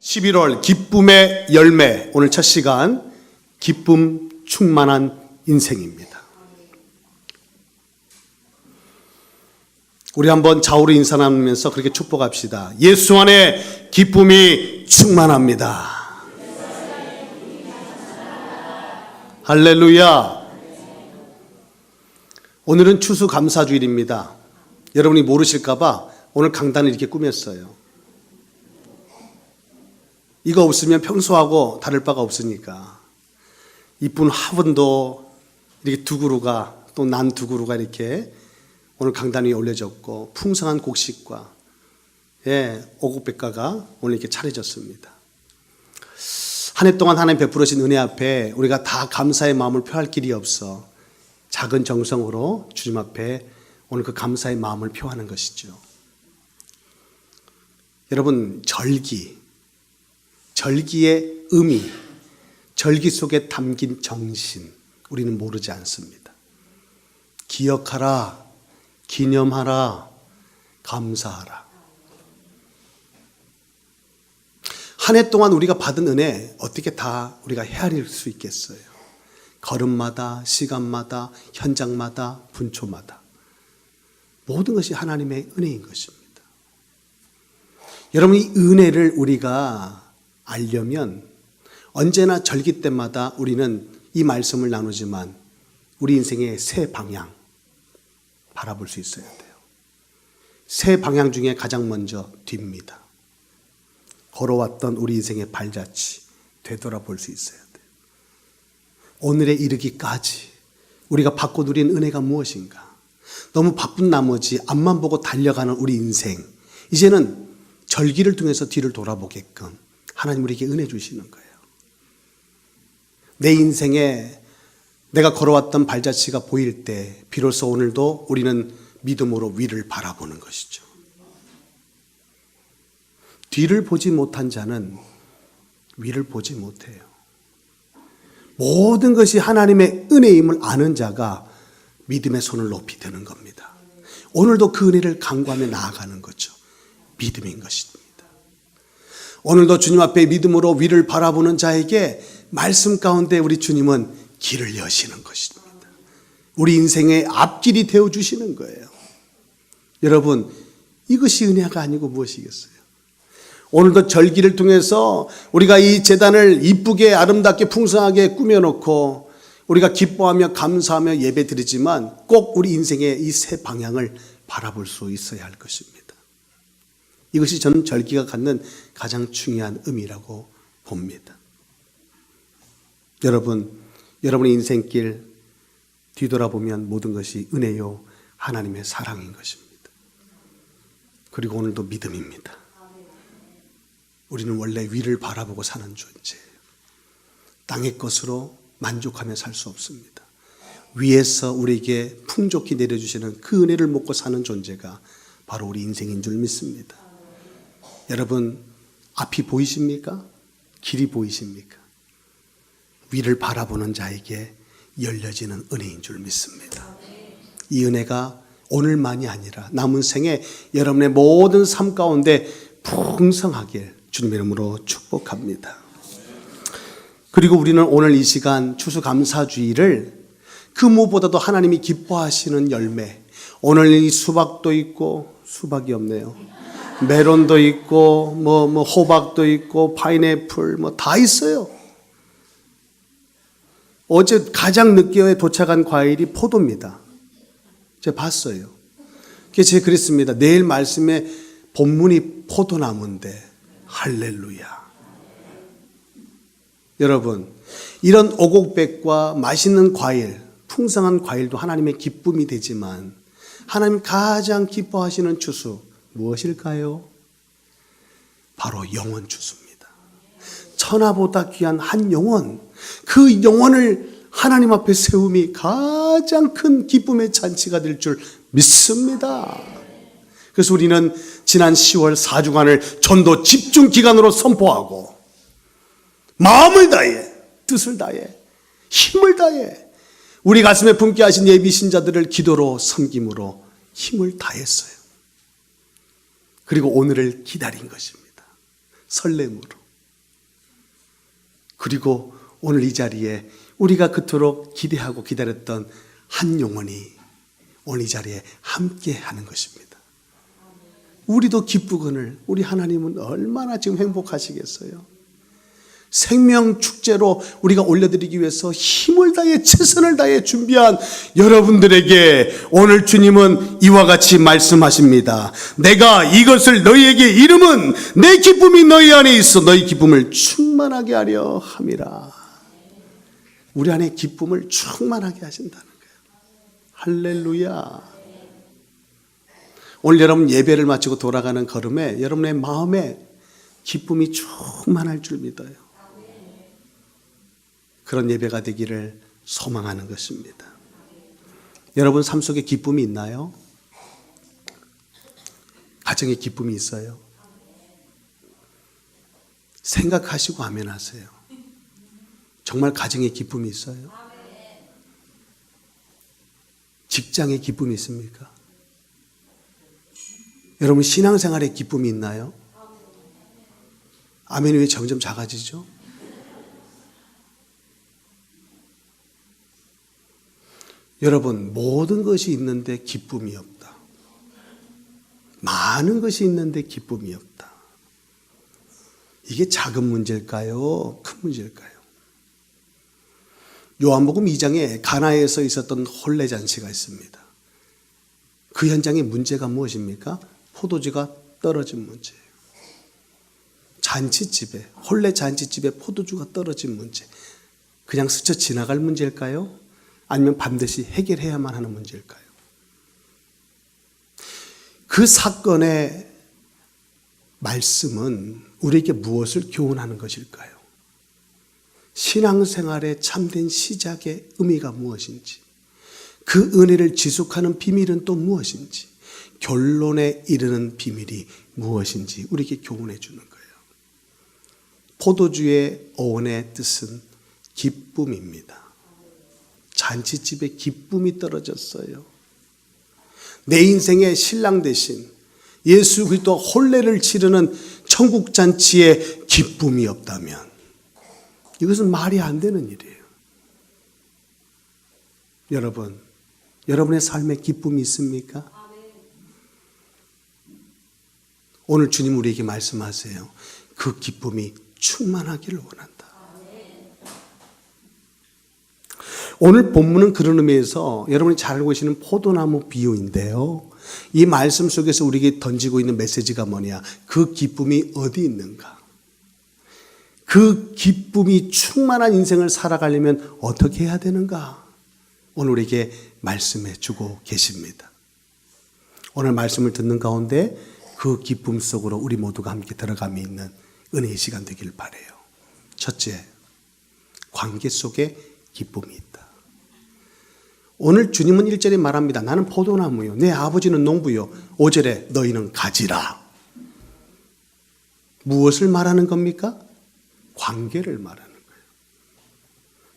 11월 기쁨의 열매, 오늘 첫 시간 기쁨 충만한 인생입니다. 우리 한번 좌우로 인사 나누면서 그렇게 축복합시다. 예수 안에 기쁨이 충만합니다. 할렐루야. 오늘은 추수감사주일입니다. 여러분이 모르실까봐 오늘 강단을 이렇게 꾸몄어요. 이거 없으면 평소하고 다를 바가 없으니까 이쁜 화분도 이렇게 두 그루가 또 난 두 그루가 이렇게 오늘 강단 위에 올려졌고 풍성한 곡식과 오곡백과가 오늘 이렇게 차려졌습니다. 한 해 동안 하나님 베풀으신 은혜 앞에 우리가 다 감사의 마음을 표할 길이 없어 작은 정성으로 주님 앞에 오늘 그 감사의 마음을 표하는 것이죠. 여러분, 절기의 의미, 절기 속에 담긴 정신, 우리는 모르지 않습니다. 기억하라, 기념하라, 감사하라. 한 해 동안 우리가 받은 은혜 어떻게 다 우리가 헤아릴 수 있겠어요? 걸음마다, 시간마다, 현장마다, 분초마다 모든 것이 하나님의 은혜인 것입니다. 여러분, 이 은혜를 우리가 알려면 언제나 절기 때마다 우리는 이 말씀을 나누지만 우리 인생의 세 방향 바라볼 수 있어야 돼요. 세 방향 중에 가장 먼저 뒤입니다. 걸어왔던 우리 인생의 발자취 되돌아볼 수 있어야 돼요. 오늘에 이르기까지 우리가 받고 누린 은혜가 무엇인가? 너무 바쁜 나머지 앞만 보고 달려가는 우리 인생, 이제는 절기를 통해서 뒤를 돌아보게끔 하나님 우리에게 은혜 주시는 거예요. 내 인생에 내가 걸어왔던 발자취가 보일 때 비로소 오늘도 우리는 믿음으로 위를 바라보는 것이죠. 뒤를 보지 못한 자는 위를 보지 못해요. 모든 것이 하나님의 은혜임을 아는 자가 믿음의 손을 높이 드는 겁니다. 오늘도 그 은혜를 간구하며 나아가는 거죠. 믿음인 것입니다. 오늘도 주님 앞에 믿음으로 위를 바라보는 자에게 말씀 가운데 우리 주님은 길을 여시는 것입니다. 우리 인생의 앞길이 되어주시는 거예요. 여러분, 이것이 은혜가 아니고 무엇이겠어요? 오늘도 절기를 통해서 우리가 이 제단을 이쁘게 아름답게 풍성하게 꾸며놓고 우리가 기뻐하며 감사하며 예배드리지만 꼭 우리 인생의 이 세 방향을 바라볼 수 있어야 할 것입니다. 이것이 저는 절기가 갖는 가장 중요한 의미라고 봅니다. 여러분의 인생길 뒤돌아보면 모든 것이 은혜요 하나님의 사랑인 것입니다. 그리고 오늘도 믿음입니다. 우리는 원래 위를 바라보고 사는 존재예요. 땅의 것으로 만족하며 살 수 없습니다. 위에서 우리에게 풍족히 내려주시는 그 은혜를 먹고 사는 존재가 바로 우리 인생인 줄 믿습니다. 여러분, 앞이 보이십니까? 길이 보이십니까? 위를 바라보는 자에게 열려지는 은혜인 줄 믿습니다. 이 은혜가 오늘만이 아니라 남은 생에 여러분의 모든 삶 가운데 풍성하길 주님의 이름으로 축복합니다. 그리고 우리는 오늘 이 시간 추수감사주의를 그 무엇보다도 하나님이 기뻐하시는 열매, 오늘 이 수박도 있고 수박이 없네요. 메론도 있고 호박도 있고 파인애플 다 있어요. 어제 가장 늦게 도착한 과일이 포도입니다. 제가 봤어요. 그래서 제가 그랬습니다. 내일 말씀에 본문이 포도나무인데 할렐루야. 여러분, 이런 오곡백과 맛있는 과일, 풍성한 과일도 하나님의 기쁨이 되지만 하나님 가장 기뻐하시는 추수 무엇일까요? 바로 영혼 추수입니다. 천하보다 귀한 한 영혼, 그 영혼을 하나님 앞에 세움이 가장 큰 기쁨의 잔치가 될 줄 믿습니다. 그래서 우리는 지난 10월 4주간을 전도 집중 기간으로 선포하고 마음을 다해, 뜻을 다해, 힘을 다해 우리 가슴에 품게 하신 예비 신자들을 기도로 섬김으로 힘을 다했어요. 그리고 오늘을 기다린 것입니다. 설렘으로. 그리고 오늘 이 자리에 우리가 그토록 기대하고 기다렸던 한 영혼이 오늘 이 자리에 함께 하는 것입니다. 우리도 기쁘거늘 우리 하나님은 얼마나 지금 행복하시겠어요. 생명 축제로 우리가 올려드리기 위해서 힘을 다해 최선을 다해 준비한 여러분들에게 오늘 주님은 이와 같이 말씀하십니다. 내가 이것을 너희에게 이름은 내 기쁨이 너희 안에 있어 너희 기쁨을 충만하게 하려 함이라. 우리 안에 기쁨을 충만하게 하신다는 거예요. 할렐루야. 오늘 여러분 예배를 마치고 돌아가는 걸음에 여러분의 마음에 기쁨이 충만할 줄 믿어요. 그런 예배가 되기를 소망하는 것입니다. 여러분 삶 속에 기쁨이 있나요? 가정에 기쁨이 있어요? 생각하시고 아멘 하세요. 정말 가정에 기쁨이 있어요? 직장에 기쁨이 있습니까? 여러분 신앙생활에 기쁨이 있나요? 아멘이 왜 점점 작아지죠? 여러분 모든 것이 있는데 기쁨이 없다. 많은 것이 있는데 기쁨이 없다. 이게 작은 문제일까요? 큰 문제일까요? 요한복음 2장에 가나에서 있었던 혼례잔치가 있습니다. 그 현장의 문제가 무엇입니까? 포도주가 떨어진 문제예요. 잔치집에, 혼례 잔치집에 포도주가 떨어진 문제. 그냥 스쳐 지나갈 문제일까요? 아니면 반드시 해결해야만 하는 문제일까요? 그 사건의 말씀은 우리에게 무엇을 교훈하는 것일까요? 신앙생활의 참된 시작의 의미가 무엇인지, 그 은혜를 지속하는 비밀은 또 무엇인지, 결론에 이르는 비밀이 무엇인지 우리에게 교훈해 주는 거예요. 포도주의 어원의 뜻은 기쁨입니다. 잔치집에 기쁨이 떨어졌어요. 내 인생의 신랑 대신 예수 그리스도 혼례를 치르는 천국 잔치에 기쁨이 없다면 이것은 말이 안 되는 일이에요. 여러분, 여러분의 삶에 기쁨이 있습니까? 오늘 주님 우리에게 말씀하세요. 그 기쁨이 충만하기를 원한다. 오늘 본문은 그런 의미에서 여러분이 잘 알고 계시는 포도나무 비유인데요. 이 말씀 속에서 우리에게 던지고 있는 메시지가 뭐냐? 그 기쁨이 어디 있는가? 그 기쁨이 충만한 인생을 살아가려면 어떻게 해야 되는가? 오늘 우리에게 말씀해 주고 계십니다. 오늘 말씀을 듣는 가운데 그 기쁨 속으로 우리 모두가 함께 들어감이 있는 은혜의 시간 되길 바라요. 첫째, 관계 속에 기쁨이 있다. 오늘 주님은 1절에 말합니다. 나는 포도나무요. 내 아버지는 농부요. 5절에 너희는 가지라. 무엇을 말하는 겁니까? 관계를 말하는 거예요.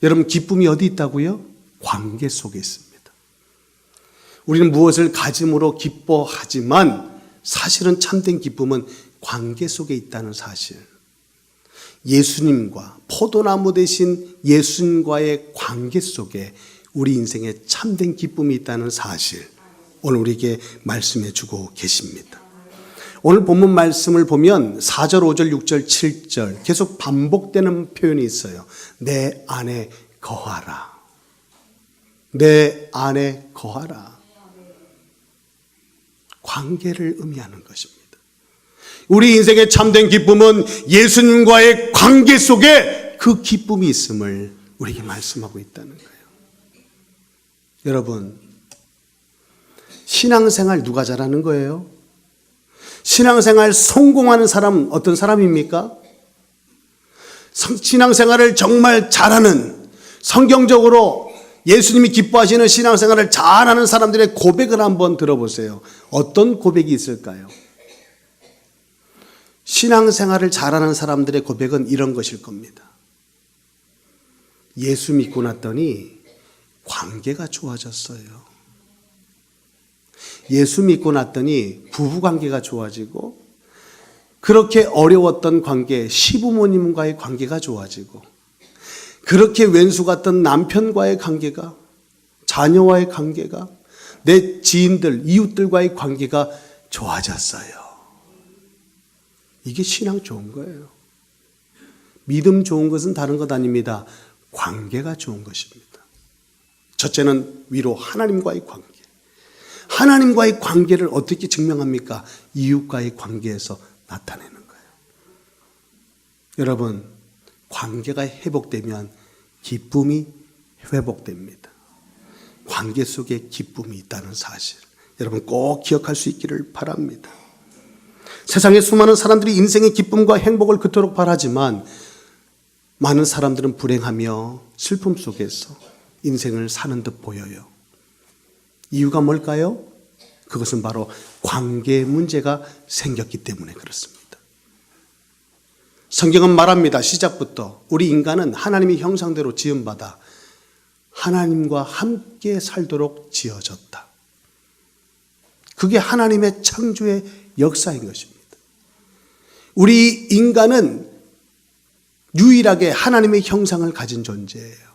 여러분 기쁨이 어디 있다고요? 관계 속에 있습니다. 우리는 무엇을 가짐으로 기뻐하지만 사실은 참된 기쁨은 관계 속에 있다는 사실. 예수님과 포도나무 대신 예수님과의 관계 속에 우리 인생에 참된 기쁨이 있다는 사실, 오늘 우리에게 말씀해 주고 계십니다. 오늘 본문 말씀을 보면 4절, 5절, 6절, 7절 계속 반복되는 표현이 있어요. 내 안에 거하라. 내 안에 거하라. 관계를 의미하는 것입니다. 우리 인생의 참된 기쁨은 예수님과의 관계 속에 그 기쁨이 있음을 우리에게 말씀하고 있다는 거예요. 여러분, 신앙생활 누가 잘하는 거예요? 신앙생활 성공하는 사람은 어떤 사람입니까? 신앙생활을 정말 잘하는, 성경적으로 예수님이 기뻐하시는 신앙생활을 잘하는 사람들의 고백을 한번 들어보세요. 어떤 고백이 있을까요? 신앙생활을 잘하는 사람들의 고백은 이런 것일 겁니다. 예수 믿고 났더니 관계가 좋아졌어요. 예수 믿고 났더니 부부관계가 좋아지고, 그렇게 어려웠던 관계, 시부모님과의 관계가 좋아지고, 그렇게 왼수 같던 남편과의 관계가, 자녀와의 관계가, 내 지인들, 이웃들과의 관계가 좋아졌어요. 이게 신앙 좋은 거예요. 믿음 좋은 것은 다른 것 아닙니다. 관계가 좋은 것입니다. 첫째는 위로 하나님과의 관계. 하나님과의 관계를 어떻게 증명합니까? 이웃과의 관계에서 나타내는 거예요. 여러분, 관계가 회복되면 기쁨이 회복됩니다. 관계 속에 기쁨이 있다는 사실, 여러분 꼭 기억할 수 있기를 바랍니다. 세상에 수많은 사람들이 인생의 기쁨과 행복을 그토록 바라지만 많은 사람들은 불행하며 슬픔 속에서 인생을 사는 듯 보여요. 이유가 뭘까요? 그것은 바로 관계 문제가 생겼기 때문에 그렇습니다. 성경은 말합니다. 시작부터 우리 인간은 하나님의 형상대로 지음받아 하나님과 함께 살도록 지어졌다. 그게 하나님의 창조의 역사인 것입니다. 우리 인간은 유일하게 하나님의 형상을 가진 존재예요.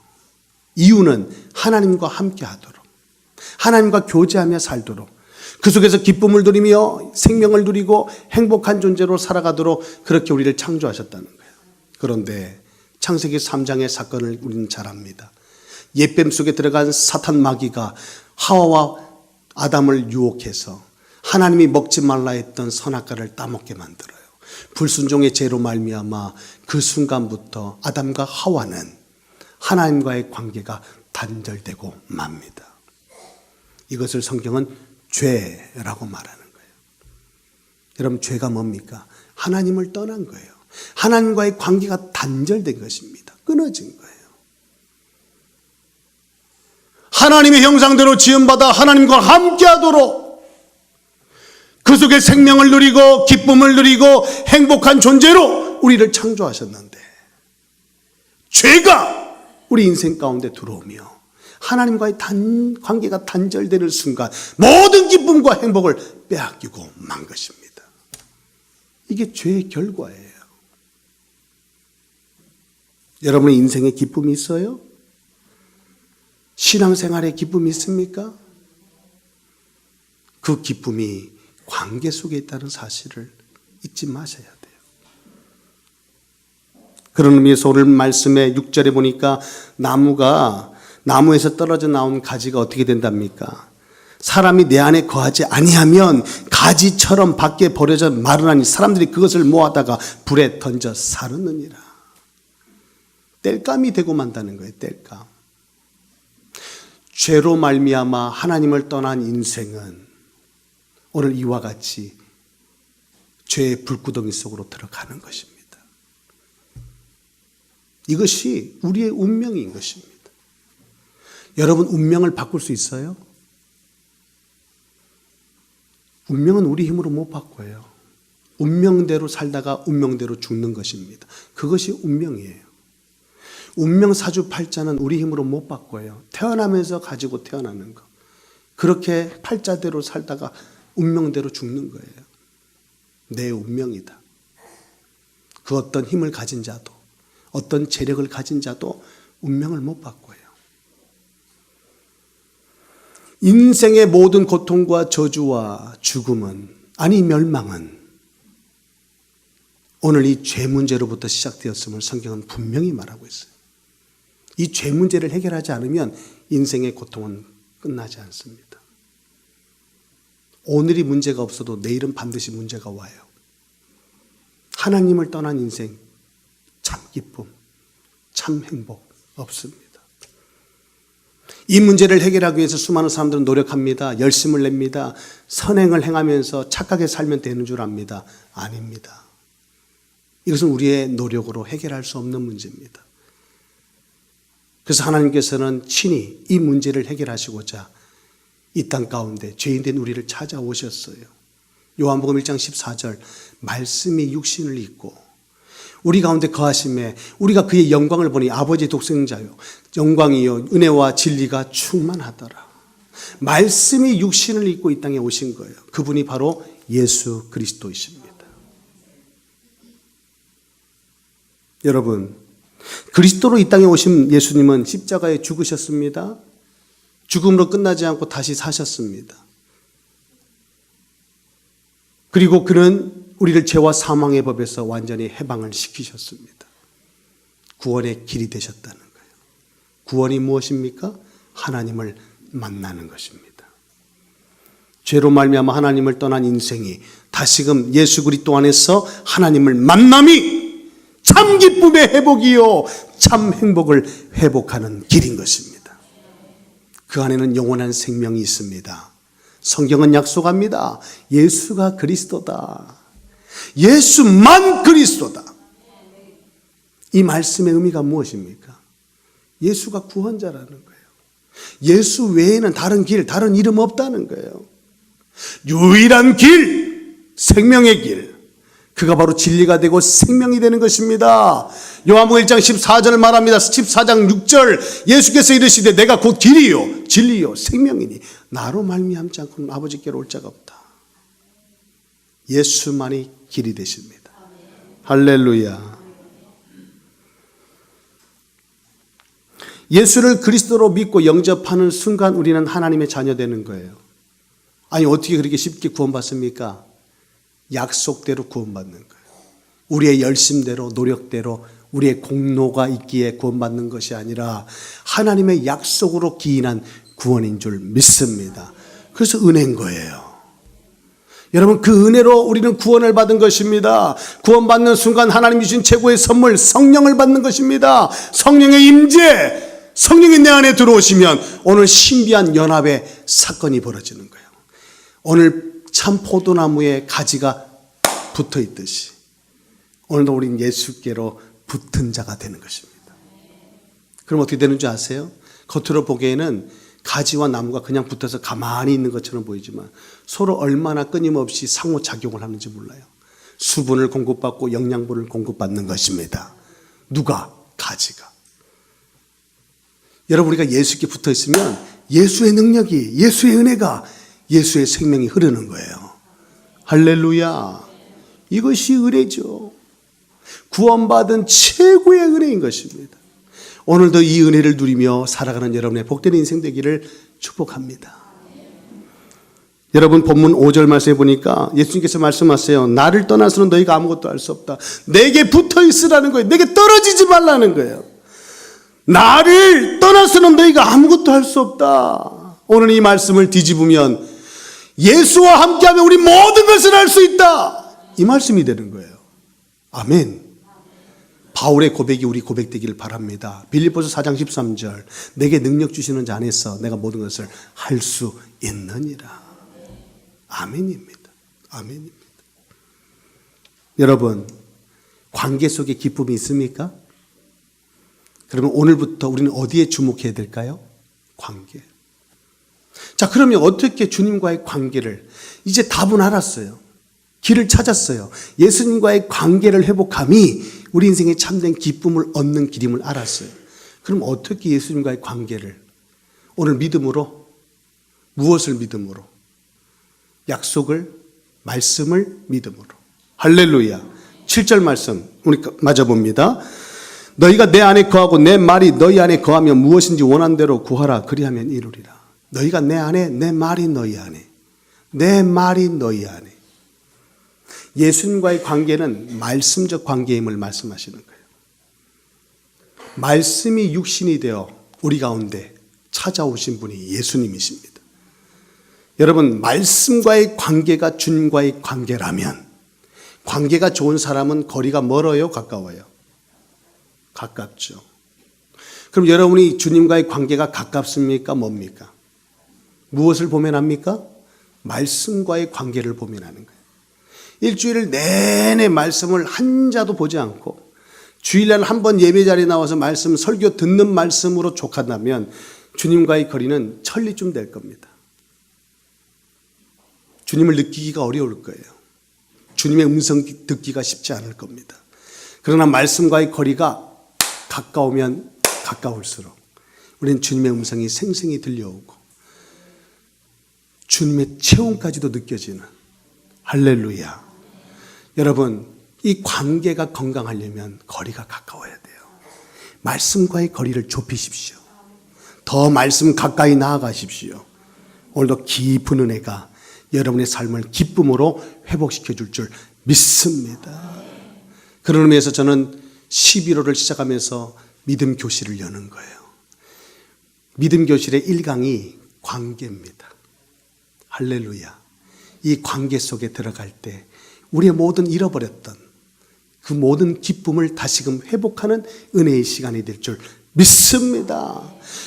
이유는 하나님과 함께 하도록, 하나님과 교제하며 살도록, 그 속에서 기쁨을 누리며 생명을 누리고 행복한 존재로 살아가도록 그렇게 우리를 창조하셨다는 거예요. 그런데 창세기 3장의 사건을 우리는 잘 압니다. 옛뱀 속에 들어간 사탄 마귀가 하와와 아담을 유혹해서 하나님이 먹지 말라 했던 선악과를 따먹게 만들어요. 불순종의 죄로 말미암아 그 순간부터 아담과 하와는 하나님과의 관계가 단절되고 맙니다. 이것을 성경은 죄라고 말하는 거예요. 여러분, 죄가 뭡니까? 하나님을 떠난 거예요. 하나님과의 관계가 단절된 것입니다. 끊어진 거예요. 하나님의 형상대로 지음받아 하나님과 함께하도록 그 속에 생명을 누리고 기쁨을 누리고 행복한 존재로 우리를 창조하셨는데, 죄가 우리 인생 가운데 들어오며 하나님과의 관계가 단절되는 순간 모든 기쁨과 행복을 빼앗기고 만 것입니다. 이게 죄의 결과예요. 여러분의 인생에 기쁨이 있어요? 신앙생활에 기쁨이 있습니까? 그 기쁨이 관계 속에 있다는 사실을 잊지 마셔야 돼요. 그런 의미에서 오늘 말씀의 6절에 보니까 나무에서 떨어져 나온 가지가 어떻게 된답니까? 사람이 내 안에 거하지 아니하면 가지처럼 밖에 버려져 마르나니 사람들이 그것을 모아다가 불에 던져 사르느니라. 땔감이 되고 만다는 거예요. 땔감. 죄로 말미암아 하나님을 떠난 인생은 오늘 이와 같이 죄의 불구덩이 속으로 들어가는 것입니다. 이것이 우리의 운명인 것입니다. 여러분, 운명을 바꿀 수 있어요? 운명은 우리 힘으로 못 바꿔요. 운명대로 살다가 운명대로 죽는 것입니다. 그것이 운명이에요. 운명 사주팔자는 우리 힘으로 못 바꿔요. 태어나면서 가지고 태어나는 거. 그렇게 팔자대로 살다가 운명대로 죽는 거예요. 내 운명이다. 그 어떤 힘을 가진 자도, 어떤 재력을 가진 자도 운명을 못 바꿔요. 인생의 모든 고통과 저주와 죽음은, 아니 멸망은 오늘 이 죄 문제로부터 시작되었음을 성경은 분명히 말하고 있어요. 이 죄 문제를 해결하지 않으면 인생의 고통은 끝나지 않습니다. 오늘이 문제가 없어도 내일은 반드시 문제가 와요. 하나님을 떠난 인생, 참 기쁨, 참 행복 없습니다. 이 문제를 해결하기 위해서 수많은 사람들은 노력합니다. 열심을 냅니다. 선행을 행하면서 착하게 살면 되는 줄 압니다. 아닙니다. 이것은 우리의 노력으로 해결할 수 없는 문제입니다. 그래서 하나님께서는 친히 이 문제를 해결하시고자 이 땅 가운데 죄인된 우리를 찾아오셨어요. 요한복음 1장 14절, 말씀이 육신을 입고 우리 가운데 거하심에 우리가 그의 영광을 보니 아버지 독생자요 영광이요 은혜와 진리가 충만하더라. 말씀이 육신을 입고 이 땅에 오신 거예요. 그분이 바로 예수 그리스도이십니다. 여러분, 그리스도로 이 땅에 오신 예수님은 십자가에 죽으셨습니다. 죽음으로 끝나지 않고 다시 사셨습니다. 그리고 그는 우리를 죄와 사망의 법에서 완전히 해방을 시키셨습니다. 구원의 길이 되셨다는 거예요. 구원이 무엇입니까? 하나님을 만나는 것입니다. 죄로 말미암아 하나님을 떠난 인생이 다시금 예수 그리스도 안에서 하나님을 만남이 참 기쁨의 회복이요 참 행복을 회복하는 길인 것입니다. 그 안에는 영원한 생명이 있습니다. 성경은 약속합니다. 예수가 그리스도다. 예수만 그리스도다. 이 말씀의 의미가 무엇입니까? 예수가 구원자라는 거예요. 예수 외에는 다른 길, 다른 이름 없다는 거예요. 유일한 길, 생명의 길. 그가 바로 진리가 되고 생명이 되는 것입니다. 요한복음 1장 14절을 말합니다. 14장 6절 예수께서 이르시되 내가 곧 길이요 진리요 생명이니 나로 말미암지 않고는 아버지께로 올 자가 없다. 예수만이 길이 되십니다. 할렐루야. 예수를 그리스도로 믿고 영접하는 순간 우리는 하나님의 자녀 되는 거예요. 아니 어떻게 그렇게 쉽게 구원받습니까? 약속대로 구원받는 거예요. 우리의 열심대로 노력대로 우리의 공로가 있기에 구원받는 것이 아니라 하나님의 약속으로 기인한 구원인 줄 믿습니다. 그래서 은혜인 거예요. 여러분 그 은혜로 우리는 구원을 받은 것입니다. 구원받는 순간 하나님이 주신 최고의 선물 성령을 받는 것입니다. 성령의 임재, 성령이 내 안에 들어오시면 오늘 신비한 연합의 사건이 벌어지는 거예요. 오늘 참 포도나무에 가지가 붙어 있듯이 오늘도 우리는 예수께로 붙은 자가 되는 것입니다. 그럼 어떻게 되는 줄 아세요? 겉으로 보기에는 가지와 나무가 그냥 붙어서 가만히 있는 것처럼 보이지만 서로 얼마나 끊임없이 상호작용을 하는지 몰라요. 수분을 공급받고 영양분을 공급받는 것입니다. 누가? 가지가. 여러분 우리가 예수께 붙어 있으면 예수의 능력이, 예수의 은혜가, 예수의 생명이 흐르는 거예요. 할렐루야. 이것이 은혜죠. 구원받은 최고의 은혜인 것입니다. 오늘도 이 은혜를 누리며 살아가는 여러분의 복된 인생 되기를 축복합니다. 여러분 본문 5절 말씀해 보니까 예수님께서 말씀하세요. 나를 떠나서는 너희가 아무것도 할 수 없다. 내게 붙어 있으라는 거예요. 내게 떨어지지 말라는 거예요. 나를 떠나서는 너희가 아무것도 할 수 없다. 오늘 이 말씀을 뒤집으면 예수와 함께하면 우리 모든 것을 할 수 있다. 이 말씀이 되는 거예요. 아멘. 바울의 고백이 우리 고백되기를 바랍니다. 빌립보서 4장 13절 내게 능력 주시는 자 안에서 내가 모든 것을 할 수 있느니라. 아멘입니다. 아멘입니다. 여러분 관계 속에 기쁨이 있습니까? 그러면 오늘부터 우리는 어디에 주목해야 될까요? 관계. 자, 그러면 어떻게 주님과의 관계를, 이제 답은 알았어요. 길을 찾았어요. 예수님과의 관계를 회복함이 우리 인생에 참된 기쁨을 얻는 길임을 알았어요. 그럼 어떻게 예수님과의 관계를, 오늘 믿음으로, 무엇을 믿음으로? 약속을, 말씀을 믿음으로. 할렐루야. 7절 말씀 우리 맞아봅니다. 너희가 내 안에 거하고 내 말이 너희 안에 거하면 무엇인지 원한 대로 구하라. 그리하면 이루리라. 너희가 내 안에, 내 말이 너희 안에, 내 말이 너희 안에. 예수님과의 관계는 말씀적 관계임을 말씀하시는 거예요. 말씀이 육신이 되어 우리 가운데 찾아오신 분이 예수님이십니다. 여러분 말씀과의 관계가 주님과의 관계라면 관계가 좋은 사람은 거리가 멀어요? 가까워요? 가깝죠. 그럼 여러분이 주님과의 관계가 가깝습니까? 뭡니까? 무엇을 보면 합니까? 말씀과의 관계를 보면 하는 거예요. 일주일 내내 말씀을 한 자도 보지 않고 주일날 한 번 예배 자리에 나와서 말씀 설교 듣는 말씀으로 족한다면 주님과의 거리는 천리쯤 될 겁니다. 주님을 느끼기가 어려울 거예요. 주님의 음성 듣기가 쉽지 않을 겁니다. 그러나 말씀과의 거리가 가까우면 가까울수록 우리는 주님의 음성이 생생히 들려오고 주님의 체온까지도 느껴지는, 할렐루야. 여러분 이 관계가 건강하려면 거리가 가까워야 돼요. 말씀과의 거리를 좁히십시오. 더 말씀 가까이 나아가십시오. 오늘도 깊은 은혜가 여러분의 삶을 기쁨으로 회복시켜 줄 줄 믿습니다. 그런 의미에서 저는 11호를 시작하면서 믿음 교실을 여는 거예요. 믿음 교실의 1강이 관계입니다. 할렐루야. 이 관계 속에 들어갈 때 우리의 모든 잃어버렸던 그 모든 기쁨을 다시금 회복하는 은혜의 시간이 될 줄 믿습니다.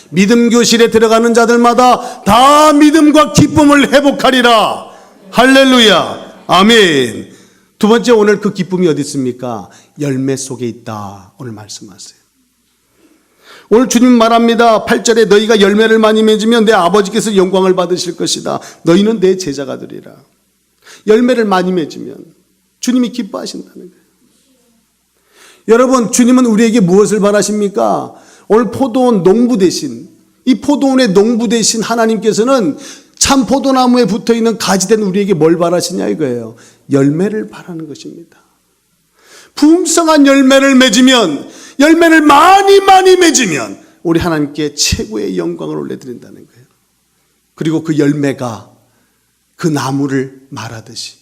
믿음 교실에 들어가는 자들마다 다 믿음과 기쁨을 회복하리라. 할렐루야. 아멘. 두 번째, 오늘 그 기쁨이 어디 있습니까? 열매 속에 있다. 오늘 말씀하세요. 오늘 주님 말합니다. 8절에 너희가 열매를 많이 맺으면 내 아버지께서 영광을 받으실 것이다. 너희는 내 제자가 되리라. 열매를 많이 맺으면 주님이 기뻐하신다는 거예요. 여러분, 주님은 우리에게 무엇을 바라십니까? 오늘 포도원 농부 대신, 이 포도원의 농부 대신 하나님께서는 참 포도나무에 붙어있는 가지된 우리에게 뭘 바라시냐 이거예요. 열매를 바라는 것입니다. 풍성한 열매를 맺으면, 열매를 많이 맺으면 우리 하나님께 최고의 영광을 올려드린다는 거예요. 그리고 그 열매가 그 나무를 말하듯이,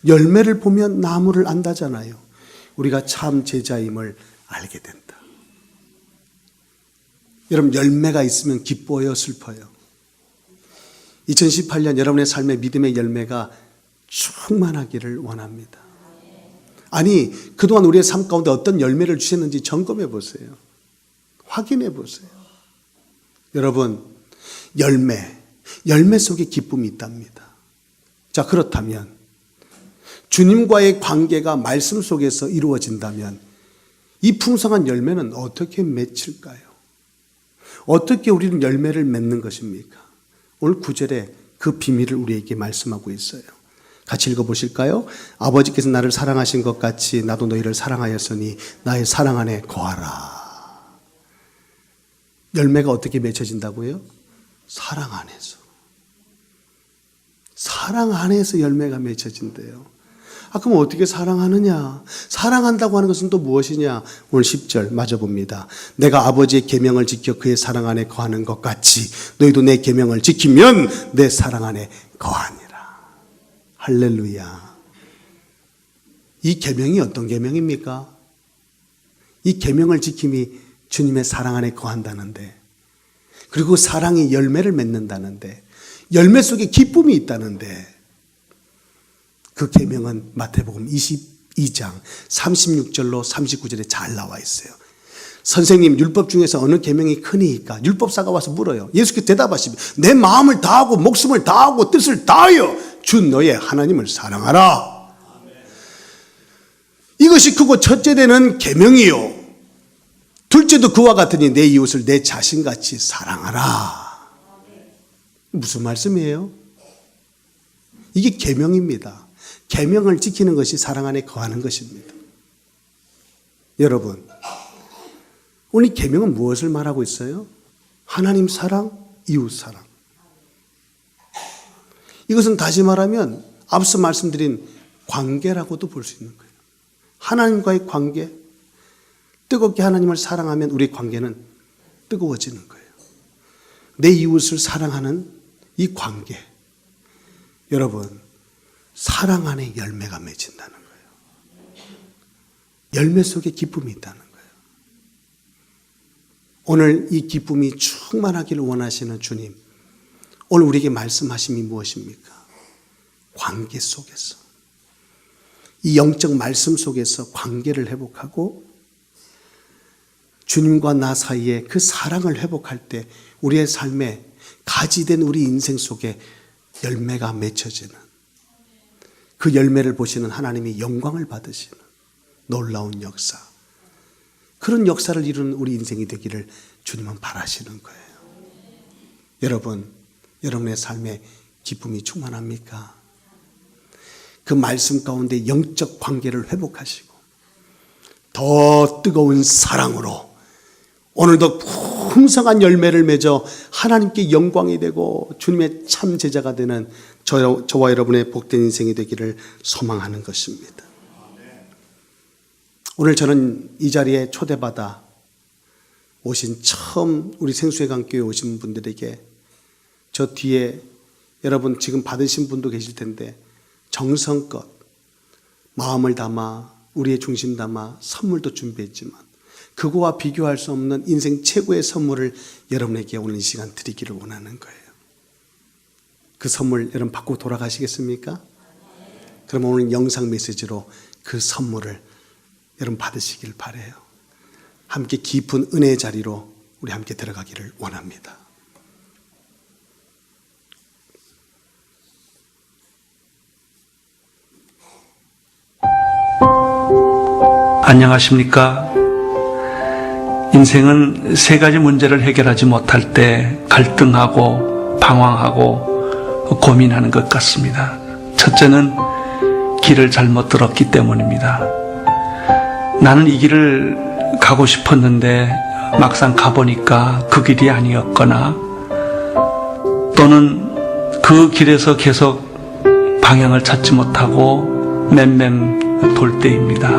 열매를 보면 나무를 안다잖아요. 우리가 참 제자임을 알게 된다. 여러분, 열매가 있으면 기뻐요, 슬퍼요? 2018년 여러분의 삶의 믿음의 열매가 충만하기를 원합니다. 아니, 그동안 우리의 삶 가운데 어떤 열매를 주셨는지 점검해 보세요. 확인해 보세요. 여러분, 열매 속에 기쁨이 있답니다. 자, 그렇다면 주님과의 관계가 말씀 속에서 이루어진다면 이 풍성한 열매는 어떻게 맺힐까요? 어떻게 우리는 열매를 맺는 것입니까? 오늘 9절에 그 비밀을 우리에게 말씀하고 있어요. 같이 읽어보실까요? 아버지께서 나를 사랑하신 것 같이 나도 너희를 사랑하였으니 나의 사랑 안에 거하라. 열매가 어떻게 맺혀진다고요? 사랑 안에서. 사랑 안에서 열매가 맺혀진대요. 그럼 어떻게 사랑하느냐? 사랑한다고 하는 것은 또 무엇이냐? 오늘 10절 맞아 봅니다. 내가 아버지의 계명을 지켜 그의 사랑 안에 거하는 것 같이 너희도 내 계명을 지키면 내 사랑 안에 거하니라. 할렐루야. 이 계명이 어떤 계명입니까? 이 계명을 지킴이 주님의 사랑 안에 거한다는데, 그리고 사랑이 열매를 맺는다는데, 열매 속에 기쁨이 있다는데, 그 계명은 마태복음 22장 36절로 39절에 잘 나와 있어요. 선생님, 율법 중에서 어느 계명이 크니까? 율법사가 와서 물어요. 예수께서 대답하십니다. 내 마음을 다하고 목숨을 다하고 뜻을 다하여 주 너의 하나님을 사랑하라. 이것이 크고 첫째 되는 계명이요, 둘째도 그와 같으니 내 이웃을 내 자신같이 사랑하라. 무슨 말씀이에요? 이게 계명입니다. 계명을 지키는 것이 사랑 안에 거하는 것입니다. 여러분, 오늘 계명은 무엇을 말하고 있어요? 하나님 사랑, 이웃 사랑. 이것은 다시 말하면 앞서 말씀드린 관계라고도 볼 수 있는 거예요. 하나님과의 관계, 뜨겁게 하나님을 사랑하면 우리 관계는 뜨거워지는 거예요. 내 이웃을 사랑하는 이 관계, 여러분, 사랑 안에 열매가 맺힌다는 거예요. 열매 속에 기쁨이 있다는 거예요. 오늘 이 기쁨이 충만하기를 원하시는 주님, 오늘 우리에게 말씀하심이 무엇입니까? 관계 속에서, 이 영적 말씀 속에서 관계를 회복하고 주님과 나 사이에 그 사랑을 회복할 때 우리의 삶에 가지된 우리 인생 속에 열매가 맺혀지는, 그 열매를 보시는 하나님이 영광을 받으시는 놀라운 역사, 그런 역사를 이루는 우리 인생이 되기를 주님은 바라시는 거예요. 여러분, 여러분의 삶에 기쁨이 충만합니까? 그 말씀 가운데 영적 관계를 회복하시고 더 뜨거운 사랑으로 오늘도 풍성한 열매를 맺어 하나님께 영광이 되고 주님의 참 제자가 되는 저와 여러분의 복된 인생이 되기를 소망하는 것입니다. 오늘 저는 이 자리에 초대받아 오신 처음 우리 생수회강교회 오신 분들에게 저 뒤에 여러분 지금 받으신 분도 계실 텐데 정성껏 마음을 담아 우리의 중심 담아 선물도 준비했지만 그거와 비교할 수 없는 인생 최고의 선물을 여러분에게 오늘 이 시간 드리기를 원하는 거예요. 그 선물 여러분 받고 돌아가시겠습니까? 그럼 오늘 영상 메시지로 그 선물을 여러분 받으시길 바라요. 함께 깊은 은혜의 자리로 우리 함께 들어가기를 원합니다. 안녕하십니까? 인생은 세 가지 문제를 해결하지 못할 때 갈등하고 방황하고 고민하는 것 같습니다. 첫째는 길을 잘못 들었기 때문입니다. 나는 이 길을 가고 싶었는데 막상 가보니까 그 길이 아니었거나 또는 그 길에서 계속 방향을 찾지 못하고 맴맴 돌 때입니다.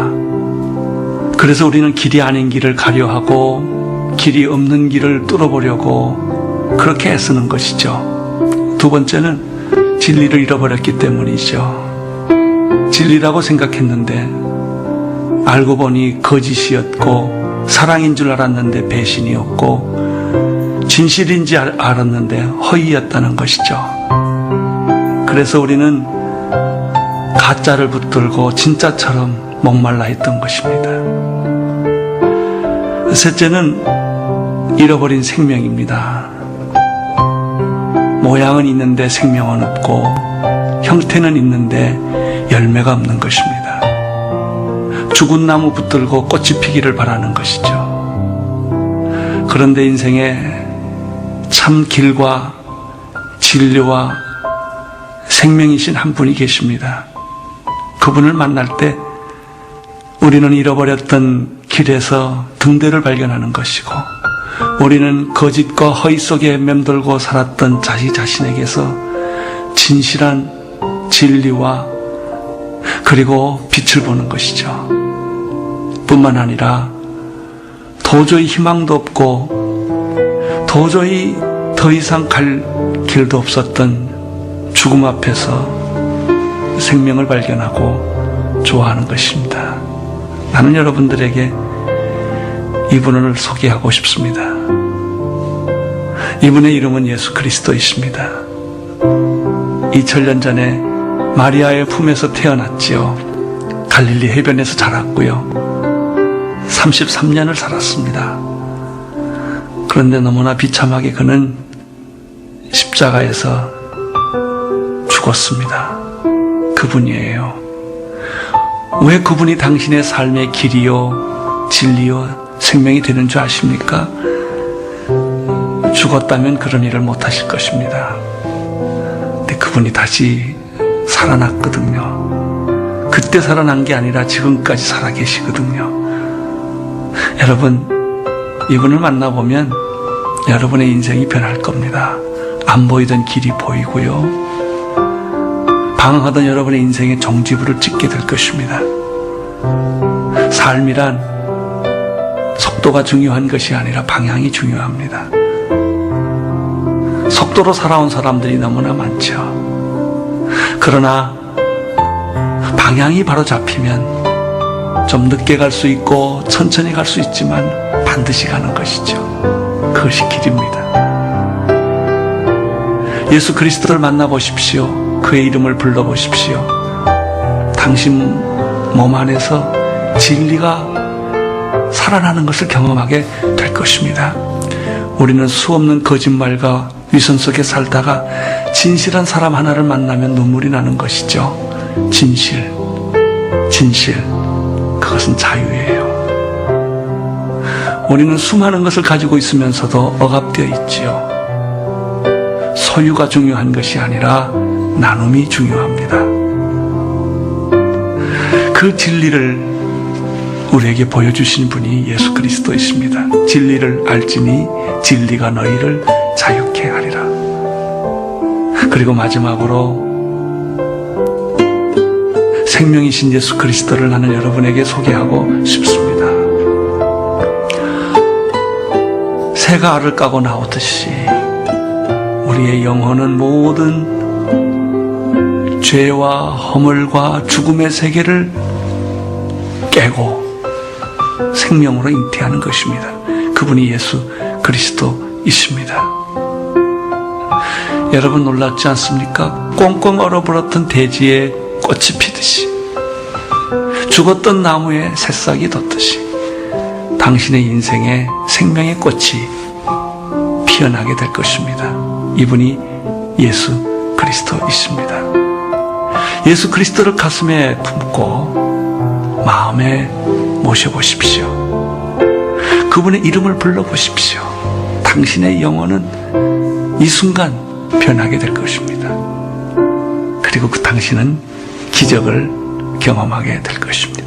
그래서 우리는 길이 아닌 길을 가려 하고 길이 없는 길을 뚫어보려고 그렇게 애쓰는 것이죠. 두 번째는 진리를 잃어버렸기 때문이죠. 진리라고 생각했는데 알고 보니 거짓이었고 사랑인 줄 알았는데 배신이었고 진실인지 알았는데 허위였다는 것이죠. 그래서 우리는 가짜를 붙들고 진짜처럼 목말라 했던 것입니다. 셋째는 잃어버린 생명입니다. 모양은 있는데 생명은 없고 형태는 있는데 열매가 없는 것입니다. 죽은 나무 붙들고 꽃이 피기를 바라는 것이죠. 그런데 인생에 참 길과 진리와 생명이신 한 분이 계십니다. 그분을 만날 때 우리는 잃어버렸던 길에서 등대를 발견하는 것이고 우리는 거짓과 허위 속에 맴돌고 살았던 자기 자신에게서 진실한 진리와 그리고 빛을 보는 것이죠. 뿐만 아니라 도저히 희망도 없고 도저히 더 이상 갈 길도 없었던 죽음 앞에서 생명을 발견하고 좋아하는 것입니다. 나는 여러분들에게 이분을 소개하고 싶습니다. 이분의 이름은 예수 그리스도이십니다. 2000년 전에 마리아의 품에서 태어났지요. 갈릴리 해변에서 자랐고요. 33년을 살았습니다. 그런데 너무나 비참하게 그는 십자가에서 죽었습니다. 그분이에요. 왜 그분이 당신의 삶의 길이요 진리요 생명이 되는 줄 아십니까? 죽었다면 그런 일을 못하실 것입니다. 근데 그분이 다시 살아났거든요. 그때 살아난 게 아니라 지금까지 살아계시거든요. 여러분, 이분을 만나보면 여러분의 인생이 변할 겁니다. 안 보이던 길이 보이고요. 방황하던 여러분의 인생의 종지부를 찍게 될 것입니다. 삶이란 속도가 중요한 것이 아니라 방향이 중요합니다. 속도로 살아온 사람들이 너무나 많죠. 그러나 방향이 바로 잡히면 좀 늦게 갈 수 있고 천천히 갈 수 있지만 반드시 가는 것이죠. 그것이 길입니다. 예수 그리스도를 만나보십시오. 그의 이름을 불러보십시오. 당신 몸 안에서 진리가 살아나는 것을 경험하게 될 것입니다. 우리는 수없는 거짓말과 위선 속에 살다가 진실한 사람 하나를 만나면 눈물이 나는 것이죠. 진실, 그것은 자유예요. 우리는 수많은 것을 가지고 있으면서도 억압되어 있지요. 소유가 중요한 것이 아니라 나눔이 중요합니다. 그 진리를 우리에게 보여주신 분이 예수 그리스도이십니다. 진리를 알지니 진리가 너희를 자유케 하리라. 그리고 마지막으로 생명이신 예수 그리스도를 나는 여러분에게 소개하고 싶습니다. 새가 알을 까고 나오듯이 우리의 영혼은 모든 죄와 허물과 죽음의 세계를 깨고 생명으로 잉태하는 것입니다. 그분이 예수 그리스도이십니다. 여러분 놀랍지 않습니까? 꽁꽁 얼어버렸던 대지에 꽃이 피듯이, 죽었던 나무에 새싹이 돋듯이 당신의 인생에 생명의 꽃이 피어나게 될 것입니다. 이분이 예수 그리스도이십니다. 예수 그리스도를 가슴에 품고 마음에 모셔보십시오. 그분의 이름을 불러보십시오. 당신의 영혼은 이 순간 변하게 될 것입니다. 그리고 그 당신은 기적을 경험하게 될 것입니다.